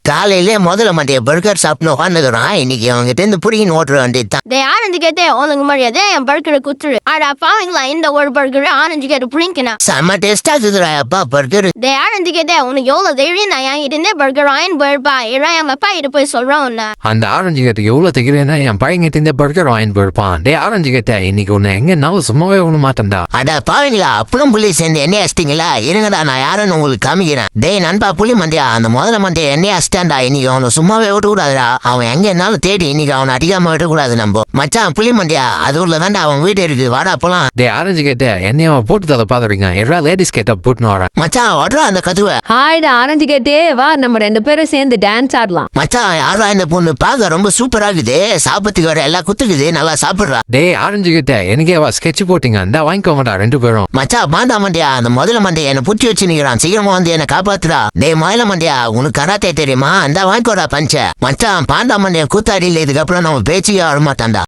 காலையிலே முதல்ல மாட்டேன் பர்கர் சாப்பிட்டு உட்காந்துக்கிறான். இன்னைக்கு அவங்ககிட்ட இருந்து புடிங்கன்னு ஓட்டுற வேண்டியதுதான். ஆரஞ்சு கேட்டே உனக்கு மரியாதை என் பர்கரை குத்துரு. ஆடா பாவீங்களா, இந்த ஒரு பர்கர் ஆரஞ்சு கேட்டு புடிங்கணும். செம்ம டேஸ்டா இருக்குதுடா அப்பா பர்கர். ஆரஞ்சு கேட்டே உனக்கு எவ்வளவு தைரியம் நான் என்கிட்ட இருந்தே பர்கர் வாங்கி போயிருப்பா. ஏன்னா என் அப்பா கிட்ட போய் சொல்றோம் உன்ன. அந்த ஆரஞ்சு கேட்ட எவ்வளவு தைரியம்னா என் பையன்கிட்ட இந்த பர்கர் வாங்கி போயிருப்பான். டே ஆரஞ்சு கேட்ட இன்னைக்கு ஒன்னு எங்கன்னாலும் சும்மாவே ஒண்ணு மாட்டேன்டா. அடா பாவீங்களா, அப்பளும் புள்ளி சேர்ந்து எண்ணெய் அடிச்சிட்டீங்களா? இருங்கடா நான் யாருன்னு உங்களுக்கு காமிக்கிறேன். டேய் நண்பா புள்ளி மண்டியா, அந்த முதல்ல மண்டிய எண்ணெய் அடிச்சிட்டான்டா. இன்னைக்கு அவனை சும்மாவே விட்டு கூடாதுடா. அவன் எங்க என்னாலும் தேடி இன்னைக்கு அவனை அடிக்காம விட்டு கூடாது. நம்ம மச்சான் புள்ளி மண்டியா, அது உள்ளதாண்டா அவன் வீடு இருக்கு, வாடா போலாம். டே ஆரஞ்சு கேட்ட என்னைய போட்டு தலை பாத்துறீங்க. எல்லா லேடிஸ் கேட்ட போட்டுன்னு வரேன். மச்சான் வர்றா அந்த கதுவை. ஹாய்டா ஆரஞ்சு கேட்டே வா, நம்ம 2 பேரும் சேர்ந்து டான்ஸ் ஆடலாம். மச்சான் யாரா இந்த பொண்ணு பார்க்க ரொம்ப சூப்பரா இருக்குது. சாப்பிட்டுக்கு வர எல்லாம் குத்துக்குது, நல்லா சாப்பிடுறா. டே ஆரஞ்சு கிட்ட எனக்கே ஸ்கெட்ச் போட்டீங்க. இந்த வாங்கிக்கோங்கடா 2 பேரும். மச்சான் பாண்டா மண்டியா, அந்த முதல்ல மண்டியா என்ன புடிச்சு வச்சு நிக்கிறான். சீக்கிரமா வந்து என்ன காப்பாத்துறா. டேய் முதல்ல மண்டியா, உனக்கு கராத்தே தெரியுமா? அந்த வாங்கிக்கோடா பஞ்ச. மச்சான் பாண்டா மண்டியா கூத்தாடி இல்ல, இதுக்கப்புறம் நம்ம பேச்சுக்கே வரமாட்டான்டா.